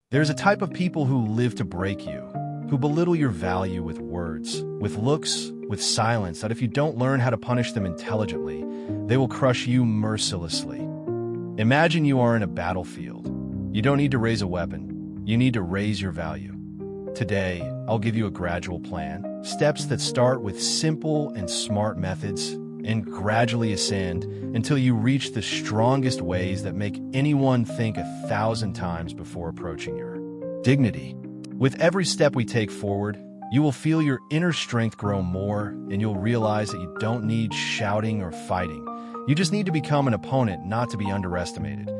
There's a type of people who live to break you, who belittle your value with words, with looks, with silence, that if you don't learn how to punish them intelligently, they will crush you mercilessly. Imagine you are in a battlefield. You don't need to raise a weapon. You need to raise your value. Today, I'll give you a gradual plan, steps that start with simple and smart methods and gradually ascend until you reach the strongest ways that make anyone think 1,000 times before approaching your dignity. With every step we take forward, you will feel your inner strength grow more, and you'll realize that you don't need shouting or fighting. You just need to become an opponent, not to be underestimated.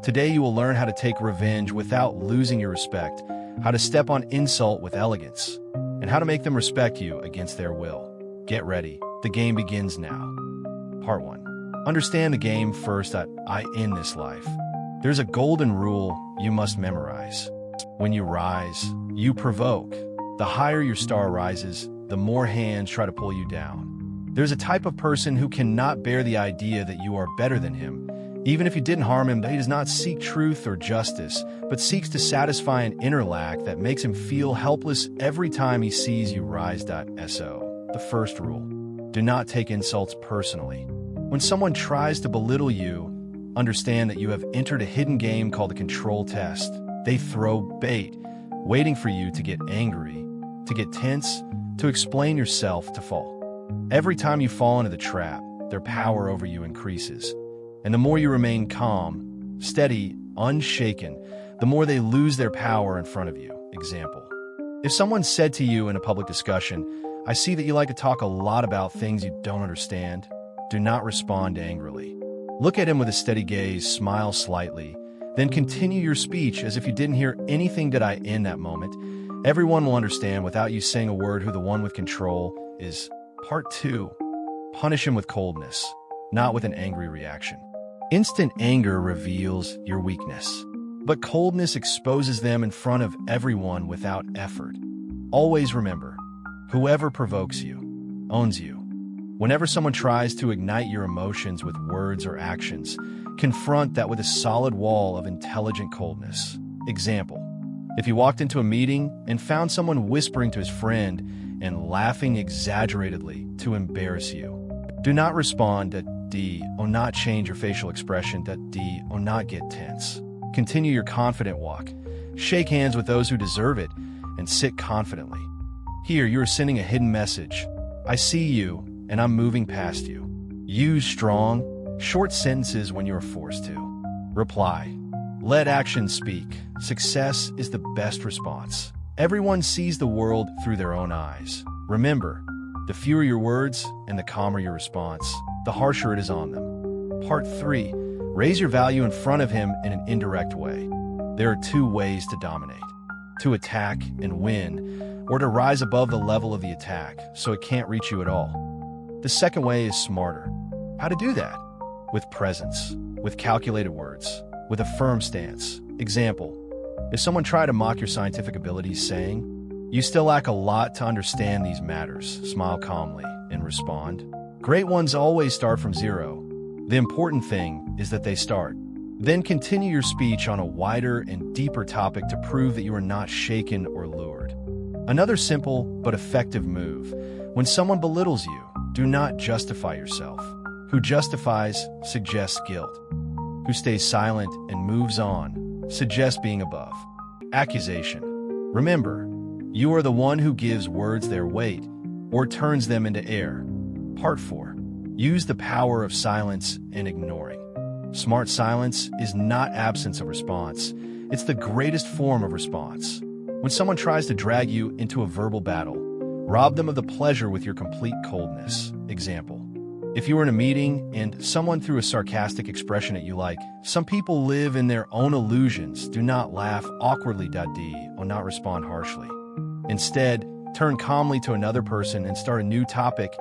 Today you will learn how to take revenge without losing your respect, how to step on insult with elegance, and how to make them respect you against their will. Get ready. The game begins now. Part 1. Understand the game first. In this life, there's a golden rule you must memorize. When you rise, you provoke. The higher your star rises, the more hands try to pull you down. There's a type of person who cannot bear the idea that you are better than him. Even if you didn't harm him, he does not seek truth or justice, but seeks to satisfy an inner lack that makes him feel helpless every time he sees you rise. So, the first rule: do not take insults personally. When someone tries to belittle you, understand that you have entered a hidden game called the control test. They throw bait, waiting for you to get angry, to get tense, to explain yourself, to fall. Every time you fall into the trap, their power over you increases. And the more you remain calm, steady, unshaken, the more they lose their power in front of you. Example: if someone said to you in a public discussion, "I see that you like to talk a lot about things you don't understand," do not respond angrily. Look at him with a steady gaze, smile slightly, then continue your speech as if you didn't hear anything. In that moment, everyone will understand without you saying a word who the one with control is. Part 2. Punish him with coldness, not with an angry reaction. Instant anger reveals your weakness, but coldness exposes them in front of everyone without effort. Always remember, whoever provokes you owns you. Whenever someone tries to ignite your emotions with words or actions, confront that with a solid wall of intelligent coldness. Example: if you walked into a meeting and found someone whispering to his friend and laughing exaggeratedly to embarrass you, do not respond. Not change your facial expression. Not get tense. Continue your confident walk. Shake hands with those who deserve it and sit confidently. Here, you are sending a hidden message. I see you, and I'm moving past you. Use strong, short sentences when you are forced to. Reply. Let actions speak. Success is the best response. Everyone sees the world through their own eyes. Remember, the fewer your words and the calmer your response, the harsher it is on them. Part 3. Raise your value in front of him in an indirect way. There are 2 ways to dominate: to attack and win, or to rise above the level of the attack so it can't reach you at all. The second way is smarter. How to do that? With presence, with calculated words, with a firm stance. Example: if someone tried to mock your scientific abilities, saying, "You still lack a lot to understand these matters," smile calmly and respond, "Great ones always start from zero. The important thing is that they start." Then continue your speech on a wider and deeper topic to prove that you are not shaken or lured. Another simple but effective move: when someone belittles you, do not justify yourself. Who justifies suggests guilt. Who stays silent and moves on suggests being above. Accusation. Remember, you are the one who gives words their weight or turns them into air. Part 4. Use the power of silence and ignoring. Smart silence is not absence of response. It's the greatest form of response. When someone tries to drag you into a verbal battle, rob them of the pleasure with your complete coldness. Example: if you were in a meeting and someone threw a sarcastic expression at you like, "Some people live in their own illusions," do not laugh awkwardly. Or not respond harshly. Instead, turn calmly to another person and start a new topic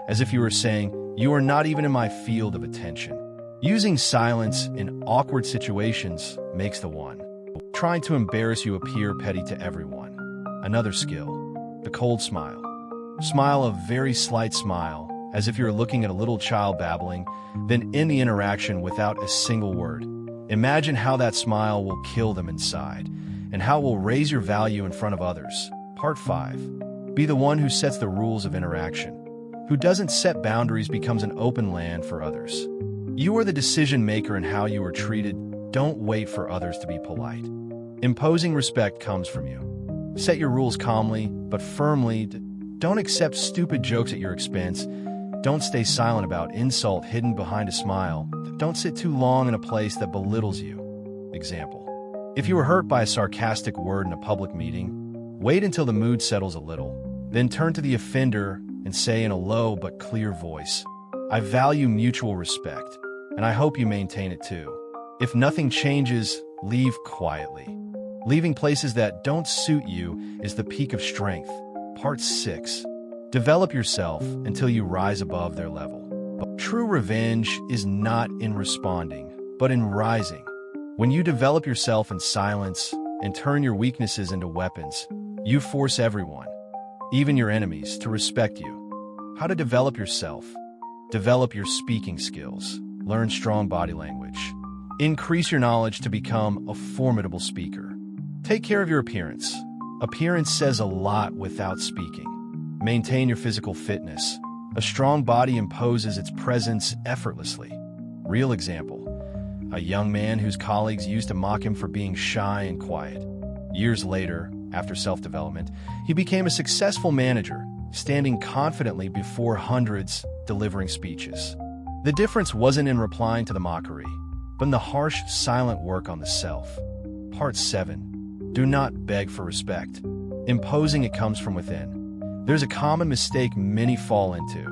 as if you were saying, "You are not even in my field of attention." Using silence in awkward situations makes the one trying to embarrass you appear petty to everyone. Another skill: the cold smile. Smile a very slight smile, as if you're looking at a little child babbling, then end the interaction without a single word. Imagine how that smile will kill them inside. and how it will raise your value in front of others. Part 5. Be the one who sets the rules of interaction. Who doesn't set boundaries becomes an open land for others. You are the decision maker in how you are treated. Don't wait for others to be polite. Imposing respect comes from you. Set your rules calmly, but firmly. Don't accept stupid jokes at your expense. Don't stay silent about insult hidden behind a smile. Don't sit too long in a place that belittles you. Example: if you were hurt by a sarcastic word in a public meeting, wait until the mood settles a little. Then turn to the offender and say in a low but clear voice, "I value mutual respect, and I hope you maintain it too." If nothing changes, leave quietly. Leaving places that don't suit you is the peak of strength. Part 6. Develop yourself until you rise above their level. But true revenge is not in responding, but in rising. When you develop yourself in silence and turn your weaknesses into weapons, you force everyone, even your enemies, to respect you. How to develop yourself? Develop your speaking skills. Learn strong body language. Increase your knowledge to become a formidable speaker. Take care of your appearance. Appearance says a lot without speaking. Maintain your physical fitness. A strong body imposes its presence effortlessly. Real example: a young man whose colleagues used to mock him for being shy and quiet. Years later, after self-development, he became a successful manager, standing confidently before hundreds, delivering speeches. The difference wasn't in replying to the mockery, but in the harsh, silent work on the self. Part 7. Do not beg for respect. Imposing it comes from within. There's a common mistake many fall into.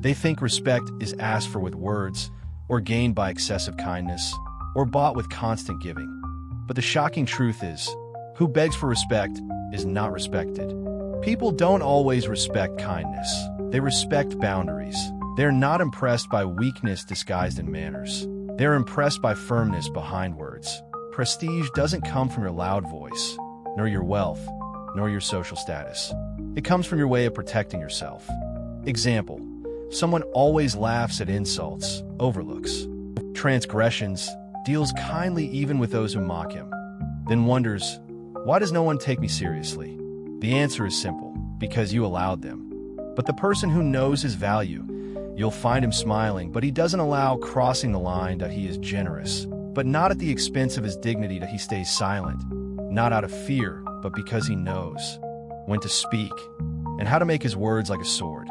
They think respect is asked for with words, or gained by excessive kindness, or bought with constant giving. But the shocking truth is, who begs for respect is not respected. People don't always respect kindness. They respect boundaries. They're not impressed by weakness disguised in manners. They're impressed by firmness behind words. Prestige doesn't come from your loud voice, nor your wealth, nor your social status. It comes from your way of protecting yourself. Example: someone always laughs at insults, overlooks transgressions, deals kindly even with those who mock him, then wonders, why does no one take me seriously? The answer is simple: because you allowed them. But the person who knows his value, you'll find him smiling, but he doesn't allow crossing the line. That he is generous, but not at the expense of his dignity. That he stays silent, not out of fear, but because he knows when to speak and how to make his words like a sword.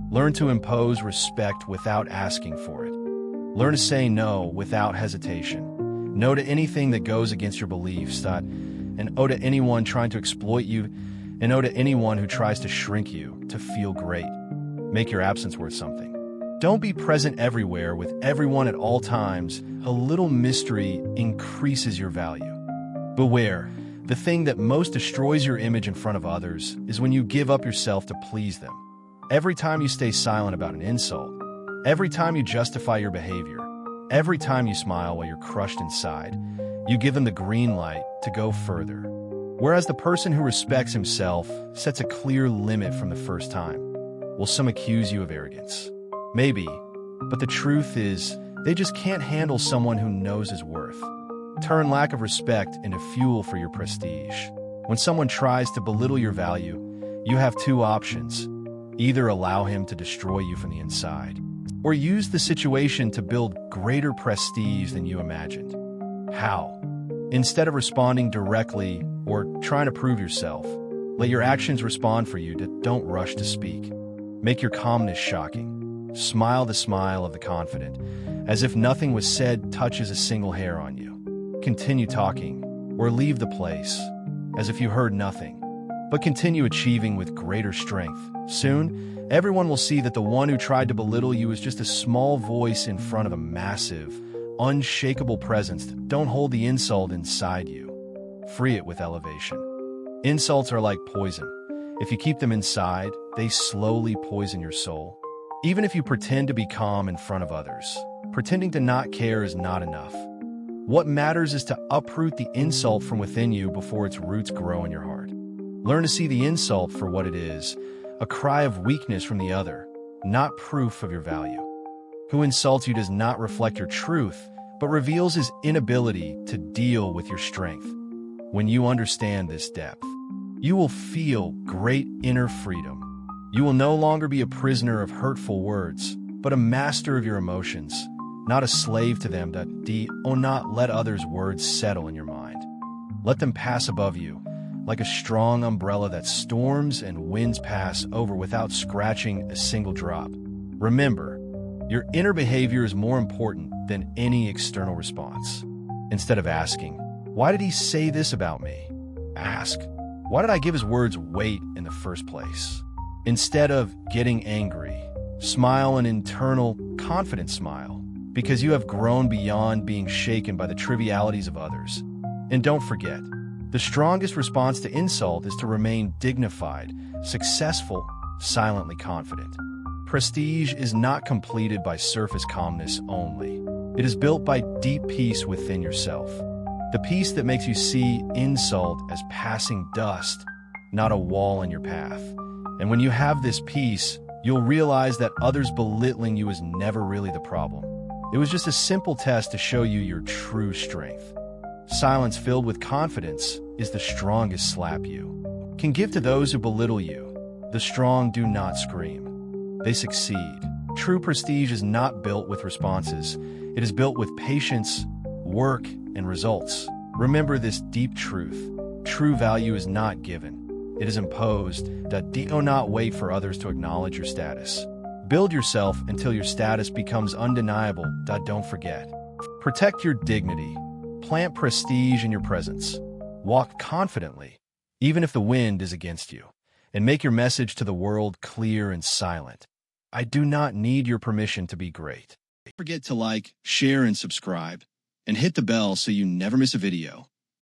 Learn to impose respect without asking for it. Learn to say no without hesitation. No to anything that goes against your beliefs, and no to anyone trying to exploit you, and no to anyone who tries to shrink you to feel great. Make your absence worth something. Don't be present everywhere with everyone at all times. A little mystery increases your value. Beware, the thing that most destroys your image in front of others is when you give up yourself to please them. Every time you stay silent about an insult, every time you justify your behavior, every time you smile while you're crushed inside, you give them the green light to go further. Whereas the person who respects himself sets a clear limit from the first time. Will some accuse you of arrogance? Maybe, but the truth is, they just can't handle someone who knows his worth. Turn lack of respect into fuel for your prestige. When someone tries to belittle your value, you have two options. Either allow him to destroy you from the inside, or use the situation to build greater prestige than you imagined. How? Instead of responding directly or trying to prove yourself, let your actions respond for you. Don't rush to speak. Make your calmness shocking. Smile the smile of the confident, as if nothing was said touches a single hair on you. Continue talking, or leave the place, as if you heard nothing. But continue achieving with greater strength. Soon, everyone will see that the one who tried to belittle you is just a small voice in front of a massive, unshakable presence. Don't hold the insult inside you. Free it with elevation. Insults are like poison. If you keep them inside, they slowly poison your soul. Even if you pretend to be calm in front of others, pretending to not care is not enough. What matters is to uproot the insult from within you before its roots grow in your heart. Learn to see the insult for what it is, a cry of weakness from the other, not proof of your value. Who insults you does not reflect your truth, but reveals his inability to deal with your strength. When you understand this depth, you will feel great inner freedom. You will no longer be a prisoner of hurtful words, but a master of your emotions, not a slave to them. Do not let others' words settle in your mind. Let them pass above you, like a strong umbrella that storms and winds pass over without scratching a single drop. Remember, your inner behavior is more important than any external response. Instead of asking, "Why did he say this about me?" ask, "Why did I give his words weight in the first place?" Instead of getting angry, smile an internal, confident smile, because you have grown beyond being shaken by the trivialities of others. And don't forget, the strongest response to insult is to remain dignified, successful, silently confident. Prestige is not completed by surface calmness only. It is built by deep peace within yourself. The peace that makes you see insult as passing dust, not a wall in your path. And when you have this peace, you'll realize that others belittling you is never really the problem. It was just a simple test to show you your true strength. Silence filled with confidence is the strongest slap you can give to those who belittle you. The strong do not scream. They succeed. True prestige is not built with responses. It is built with patience, work, and results. Remember this deep truth. True value is not given. It is imposed. Do not wait for others to acknowledge your status. Build yourself until your status becomes undeniable. Don't forget. Protect your dignity. Plant prestige in your presence. Walk confidently, even if the wind is against you, and make your message to the world clear and silent. I do not need your permission to be great. Don't forget to like, share, and subscribe, and hit the bell so you never miss a video.